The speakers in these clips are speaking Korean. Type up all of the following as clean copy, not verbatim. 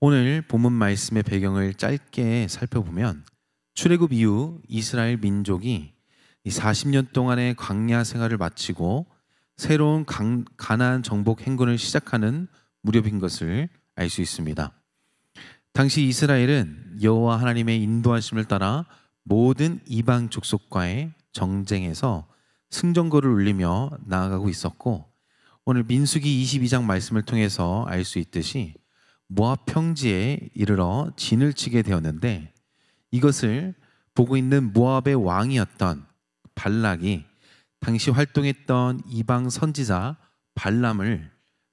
오늘 본문 말씀의 배경을 짧게 살펴보면 출애굽 이후 이스라엘 민족이 이 40년 동안의 광야 생활을 마치고 새로운 가나안 정복 행군을 시작하는 무렵인 것을 알 수 있습니다. 당시 이스라엘은 여호와 하나님의 인도하심을 따라 모든 이방 족속과의 정쟁에서 승전거를 울리며 나아가고 있었고, 오늘 민수기 22장 말씀을 통해서 알 수 있듯이 모압 평지에 이르러 진을 치게 되었는데, 이것을 보고 있는 모압의 왕이었던 발락이 당시 활동했던 이방 선지자 발람을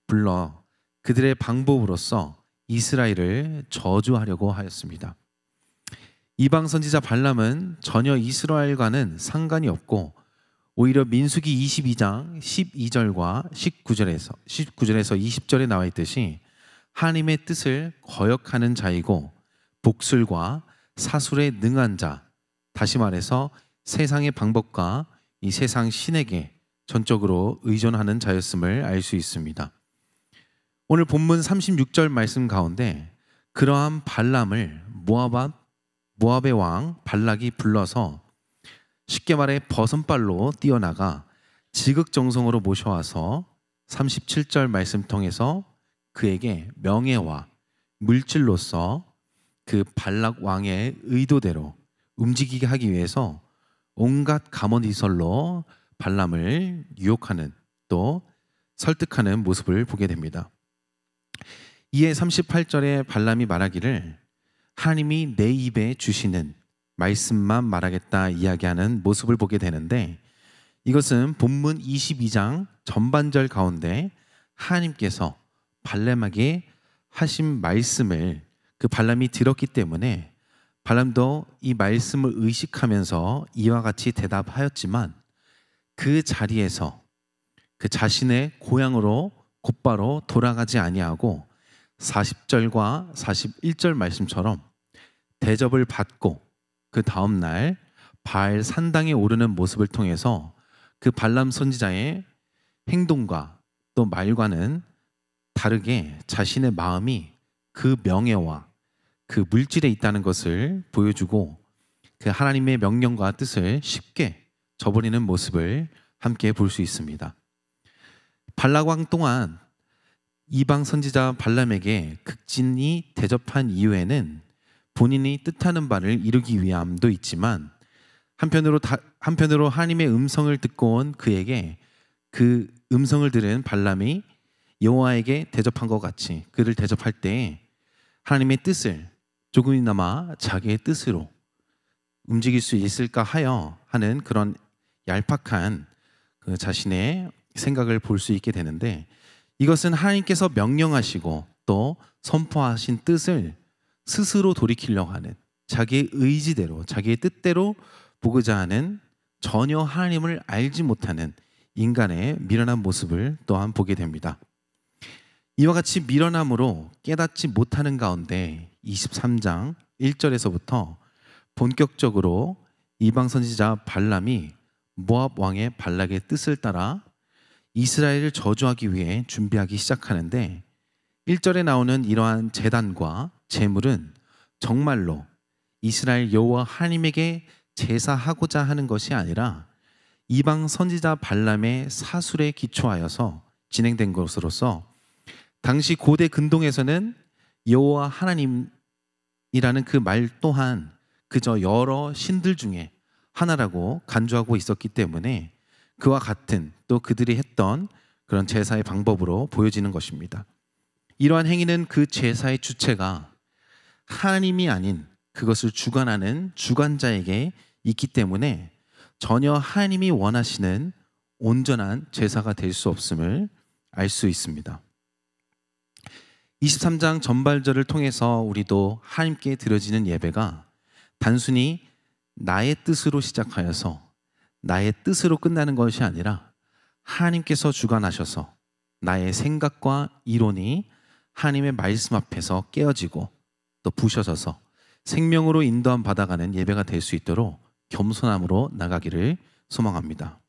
불러 그들의 방법으로서 이스라엘을 저주하려고 하였습니다. 이방 선지자 발람은 전혀 이스라엘과는 상관이 없고, 오히려 민수기 22장 12절과 19절에서 20절에 나와 있듯이 하나님의 뜻을 거역하는 자이고, 복술과 사술에 능한 자, 다시 말해서 세상의 방법과 이 세상 신에게 전적으로 의존하는 자였음을 알 수 있습니다. 오늘 본문 36절 말씀 가운데 그러한 발람을 모압의 왕 발락이 불러서 쉽게 말해 버선발로 뛰어나가 지극정성으로 모셔와서 37절 말씀 통해서 그에게 명예와 물질로서 그 발락 왕의 의도대로 움직이게 하기 위해서 온갖 가모니설로 발람을 유혹하는, 또 설득하는 모습을 보게 됩니다. 이에 38절에 발람이 말하기를 하나님이 내 입에 주시는 말씀만 말하겠다 이야기하는 모습을 보게 되는데, 이것은 본문 22장 전반절 가운데 하나님께서 발람에게 하신 말씀을 그 발람이 들었기 때문에 발람도 이 말씀을 의식하면서 이와 같이 대답하였지만, 그 자리에서 그 자신의 고향으로 곧바로 돌아가지 아니하고 40절과 41절 말씀처럼 대접을 받고 그 다음날 바알 산당에 오르는 모습을 통해서 그 발람 선지자의 행동과 또 말과는 다르게 자신의 마음이 그 명예와 그 물질에 있다는 것을 보여주고, 그 하나님의 명령과 뜻을 쉽게 저버리는 모습을 함께 볼 수 있습니다. 발락 왕 또한 이방 선지자 발람에게 극진히 대접한 이유에는 본인이 뜻하는 바를 이루기 위함도 있지만, 한편으로 하나님의 음성을 듣고 온 그에게 그 음성을 들은 발람이 여호와에게 대접한 것 같이 그를 대접할 때 하나님의 뜻을 조금이나마 자기의 뜻으로 움직일 수 있을까 하는 그런 얄팍한 그 자신의 생각을 볼 수 있게 되는데, 이것은 하나님께서 명령하시고 또 선포하신 뜻을 스스로 돌이키려고 하는, 자기의 의지대로 자기의 뜻대로 보고자 하는, 전혀 하나님을 알지 못하는 인간의 미련한 모습을 또한 보게 됩니다. 이와 같이 미련함으로 깨닫지 못하는 가운데 23장 1절에서부터 본격적으로 이방 선지자 발람이 모압 왕의 발락의 뜻을 따라 이스라엘을 저주하기 위해 준비하기 시작하는데, 1절에 나오는 이러한 제단과 제물은 정말로 이스라엘 여호와 하나님에게 제사하고자 하는 것이 아니라 이방 선지자 발람의 사술에 기초하여서 진행된 것으로서, 당시 고대 근동에서는 여호와 하나님이라는 그 말 또한 그저 여러 신들 중에 하나라고 간주하고 있었기 때문에 그와 같은, 또 그들이 했던 그런 제사의 방법으로 보여지는 것입니다. 이러한 행위는 그 제사의 주체가 하나님이 아닌 그것을 주관하는 주관자에게 있기 때문에 전혀 하나님이 원하시는 온전한 제사가 될 수 없음을 알 수 있습니다. 23장 전발절을 통해서 우리도 하나님께 드려지는 예배가 단순히 나의 뜻으로 시작하여서 나의 뜻으로 끝나는 것이 아니라 하나님께서 주관하셔서 나의 생각과 이론이 하나님의 말씀 앞에서 깨어지고 또 부셔져서 생명으로 인도함 받아가는 예배가 될 수 있도록 겸손함으로 나가기를 소망합니다.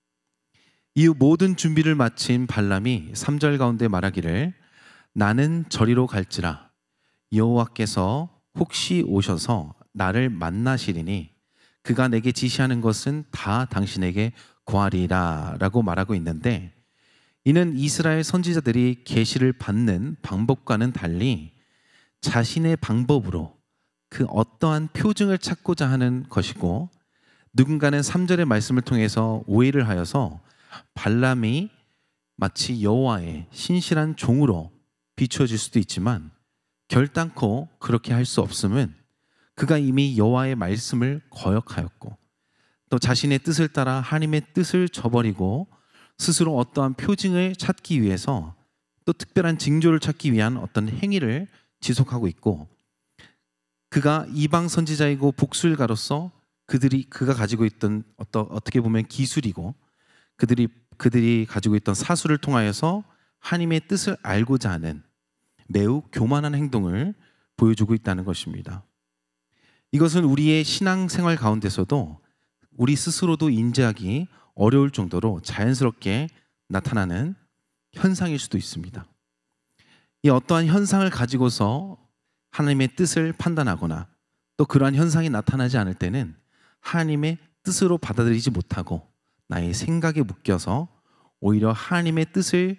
이후 모든 준비를 마친 발람이 3절 가운데 말하기를 나는 저리로 갈지라 여호와께서 혹시 오셔서 나를 만나시리니 그가 내게 지시하는 것은 다 당신에게 구하리라 라고 말하고 있는데, 이는 이스라엘 선지자들이 계시를 받는 방법과는 달리 자신의 방법으로 그 어떠한 표징을 찾고자 하는 것이고, 누군가는 3절의 말씀을 통해서 오해를 하여서 발람이 마치 여호와의 신실한 종으로 비추어질 수도 있지만, 결단코 그렇게 할 수 없음은 그가 이미 여호와의 말씀을 거역하였고 또 자신의 뜻을 따라 하나님의 뜻을 저버리고 스스로 어떠한 표징을 찾기 위해서 또 특별한 징조를 찾기 위한 어떤 행위를 지속하고 있고, 그가 이방 선지자이고 복술가로서 그가 가지고 있던 어떻게 보면 기술이고 그들이 가지고 있던 사수를 통하여서 하나님의 뜻을 알고자 하는 매우 교만한 행동을 보여주고 있다는 것입니다. 이것은 우리의 신앙생활 가운데서도 우리 스스로도 인지하기 어려울 정도로 자연스럽게 나타나는 현상일 수도 있습니다. 이 어떠한 현상을 가지고서 하나님의 뜻을 판단하거나 또 그러한 현상이 나타나지 않을 때는 하나님의 뜻으로 받아들이지 못하고 나의 생각에 묶여서 오히려 하나님의 뜻을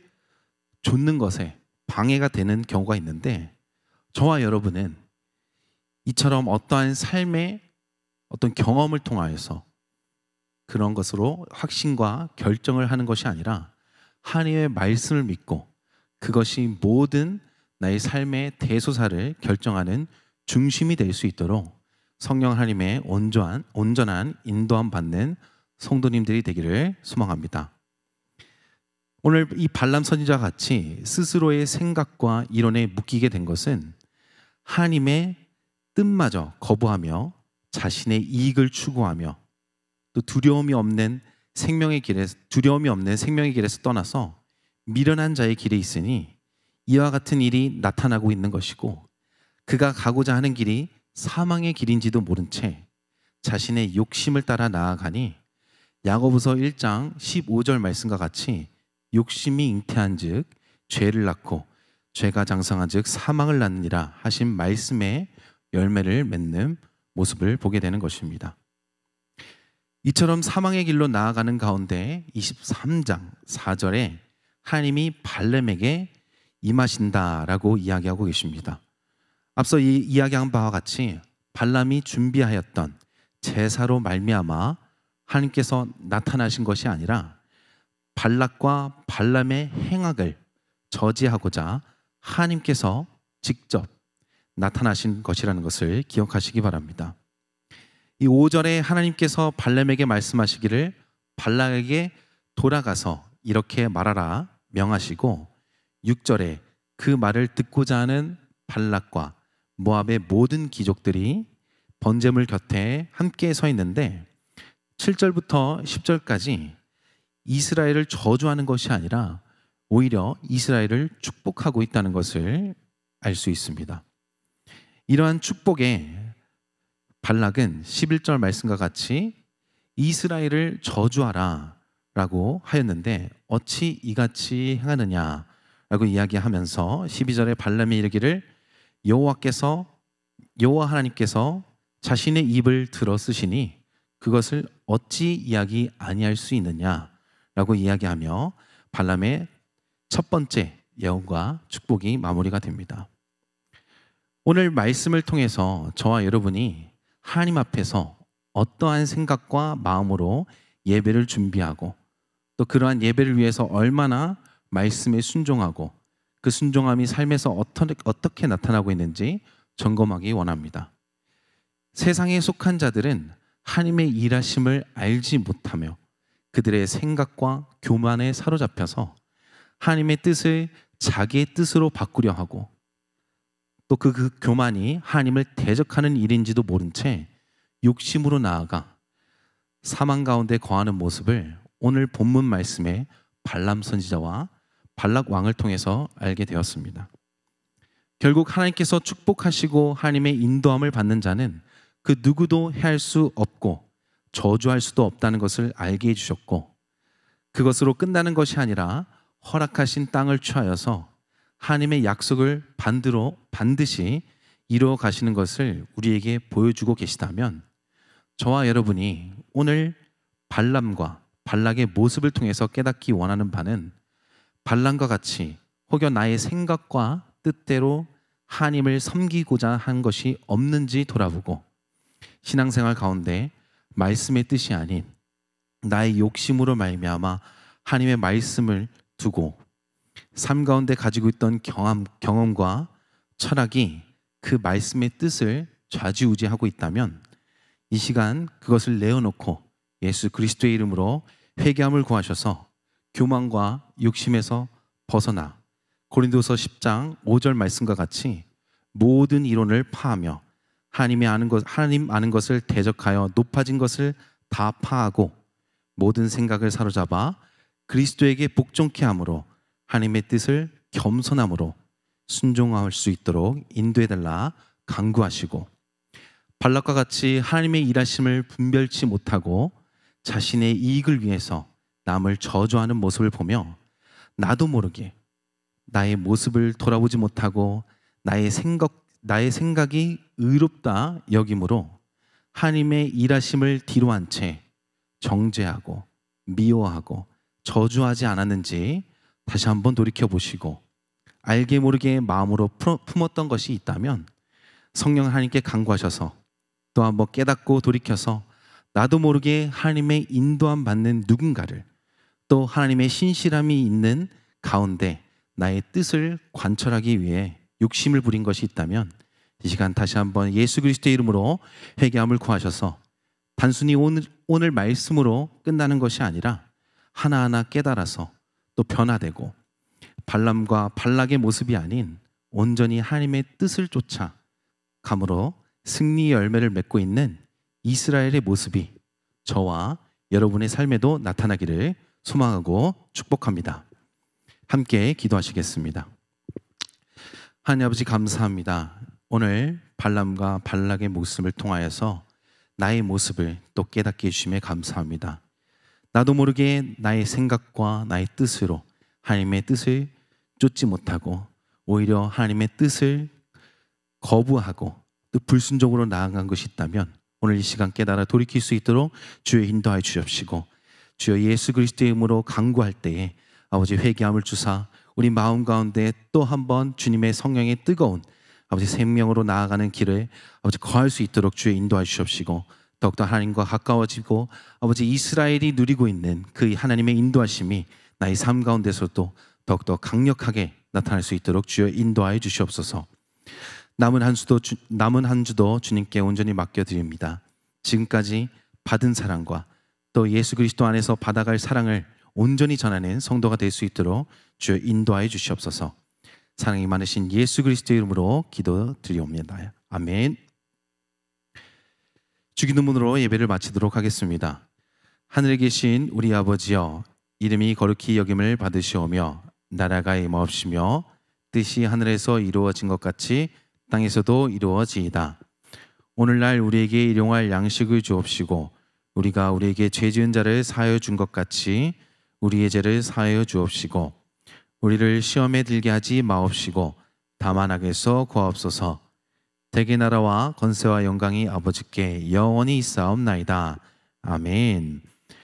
좇는 것에 방해가 되는 경우가 있는데, 저와 여러분은 이처럼 어떠한 삶의 어떤 경험을 통하여서 그런 것으로 확신과 결정을 하는 것이 아니라 하나님의 말씀을 믿고 그것이 모든 나의 삶의 대소사를 결정하는 중심이 될 수 있도록 성령 하나님의 온전한 인도함 받는 성도님들이 되기를 소망합니다. 오늘 이 발람 선지자와 같이 스스로의 생각과 이론에 묶이게 된 것은 하나님의 뜻마저 거부하며 자신의 이익을 추구하며 또 두려움이 없는 생명의 길에서 떠나서 미련한 자의 길에 있으니 이와 같은 일이 나타나고 있는 것이고, 그가 가고자 하는 길이 사망의 길인지도 모른 채 자신의 욕심을 따라 나아가니 야고보서 1장 15절 말씀과 같이 욕심이 잉태한즉 죄를 낳고 죄가 장성한즉 사망을 낳느니라 하신 말씀의 열매를 맺는 모습을 보게 되는 것입니다. 이처럼 사망의 길로 나아가는 가운데 23장 4절에 하나님이 발람에게 임하신다라고 이야기하고 계십니다. 앞서 이야기한 바와 같이 발람이 준비하였던 제사로 말미암아 하나님께서 나타나신 것이 아니라 발락과 발람의 행악을 저지하고자 하나님께서 직접 나타나신 것이라는 것을 기억하시기 바랍니다. 이 5절에 하나님께서 발람에게 말씀하시기를 발락에게 돌아가서 이렇게 말하라 명하시고, 6절에 그 말을 듣고자 하는 발락과 모압의 모든 귀족들이 번제물 곁에 함께 서 있는데, 7절부터 10절까지 이스라엘을 저주하는 것이 아니라 오히려 이스라엘을 축복하고 있다는 것을 알 수 있습니다. 이러한 축복에 발락은 11절 말씀과 같이 이스라엘을 저주하라 라고 하였는데 어찌 이같이 행하느냐 라고 이야기하면서 12절에 발람이 이르기를 여호와 하나님께서 자신의 입을 들어 쓰시니 그것을 어찌 이야기 아니할 수 있느냐 라고 이야기하며 발람의 첫 번째 예언과 축복이 마무리가 됩니다. 오늘 말씀을 통해서 저와 여러분이 하나님 앞에서 어떠한 생각과 마음으로 예배를 준비하고 또 그러한 예배를 위해서 얼마나 말씀에 순종하고 그 순종함이 삶에서 어떻게 나타나고 있는지 점검하기 원합니다. 세상에 속한 자들은 하나님의 일하심을 알지 못하며 그들의 생각과 교만에 사로잡혀서 하나님의 뜻을 자기의 뜻으로 바꾸려 하고 또 그 교만이 하나님을 대적하는 일인지도 모른 채 욕심으로 나아가 사망 가운데 거하는 모습을 오늘 본문 말씀에 발람 선지자와 발락 왕을 통해서 알게 되었습니다. 결국 하나님께서 축복하시고 하나님의 인도함을 받는 자는 그 누구도 해할 수 없고 저주할 수도 없다는 것을 알게 해주셨고, 그것으로 끝나는 것이 아니라 허락하신 땅을 취하여서 하나님의 약속을 반드시 이루어 가시는 것을 우리에게 보여주고 계시다면 저와 여러분이 오늘 발람과 발락의 모습을 통해서 깨닫기 원하는 바는 발람과 같이 혹여 나의 생각과 뜻대로 하나님을 섬기고자 한 것이 없는지 돌아보고 신앙생활 가운데 말씀의 뜻이 아닌 나의 욕심으로 말미암아 하나님의 말씀을 두고 삶 가운데 가지고 있던 경험과 철학이 그 말씀의 뜻을 좌지우지하고 있다면 이 시간 그것을 내어놓고 예수 그리스도의 이름으로 회개함을 구하셔서 교만과 욕심에서 벗어나 고린도서 10장 5절 말씀과 같이 모든 이론을 파하며 하나님 아는 것을 대적하여 높아진 것을 다 파하고 모든 생각을 사로잡아 그리스도에게 복종케 함으로 하나님의 뜻을 겸손함으로 순종할 수 있도록 인도해달라 간구하시고 발락과 같이 하나님의 일하심을 분별치 못하고 자신의 이익을 위해서 남을 저주하는 모습을 보며 나도 모르게 나의 모습을 돌아보지 못하고 나의 생각이 의롭다 여김으로 하나님의 일하심을 뒤로한 채 정죄하고 미워하고 저주하지 않았는지 다시 한번 돌이켜보시고 알게 모르게 마음으로 품었던 것이 있다면 성령 하나님께 간구하셔서 또 한번 깨닫고 돌이켜서 나도 모르게 하나님의 인도함 받는 누군가를 또 하나님의 신실함이 있는 가운데 나의 뜻을 관철하기 위해 욕심을 부린 것이 있다면 이 시간 다시 한번 예수 그리스도의 이름으로 회개함을 구하셔서 단순히 오늘 말씀으로 끝나는 것이 아니라 하나하나 깨달아서 또 변화되고 발람과 발락의 모습이 아닌 온전히 하나님의 뜻을 쫓아 감으로 승리의 열매를 맺고 있는 이스라엘의 모습이 저와 여러분의 삶에도 나타나기를 소망하고 축복합니다. 함께 기도하시겠습니다. 하나님 아버지 감사합니다. 오늘 발람과 발락의 모습을 통하여서 나의 모습을 또 깨닫게 해주심에 감사합니다. 나도 모르게 나의 생각과 나의 뜻으로 하나님의 뜻을 쫓지 못하고 오히려 하나님의 뜻을 거부하고 또 불순종으로 나아간 것이 있다면 오늘 이 시간 깨달아 돌이킬 수 있도록 주여 인도하여 주옵시고 주여 예수 그리스도의 이름으로 간구할 때에 아버지 회개함을 주사 우리 마음 가운데 또 한번 주님의 성령의 뜨거운 아버지 생명으로 나아가는 길을 아버지 거할 수 있도록 주여 인도하여 주옵시고 더욱더 하나님과 가까워지고 아버지 이스라엘이 누리고 있는 그 하나님의 인도하심이 나의 삶 가운데서도 더욱더 강력하게 나타날 수 있도록 주여 인도하여 주시옵소서. 남은 한 주도 주님께 온전히 맡겨드립니다. 지금까지 받은 사랑과 또 예수 그리스도 안에서 받아갈 사랑을 온전히 전하는 성도가 될 수 있도록 주여 인도하여 주시옵소서. 사랑이 많으신 예수 그리스도의 이름으로 기도드리옵니다. 아멘. 주기도문으로 예배를 마치도록 하겠습니다. 하늘에 계신 우리 아버지여, 이름이 거룩히 여김을 받으시오며 나라가 임하옵시며 뜻이 하늘에서 이루어진 것 같이 땅에서도 이루어지이다. 오늘날 우리에게 일용할 양식을 주옵시고 우리가 우리에게 죄 지은 자를 사하여 준 것 같이 우리의 죄를 사하여 주옵시고 우리를 시험에 들게 하지 마옵시고 다만 악에서 구하옵소서. 대개 나라와 권세와 영광이 아버지께 영원히 있사옵나이다. 아멘.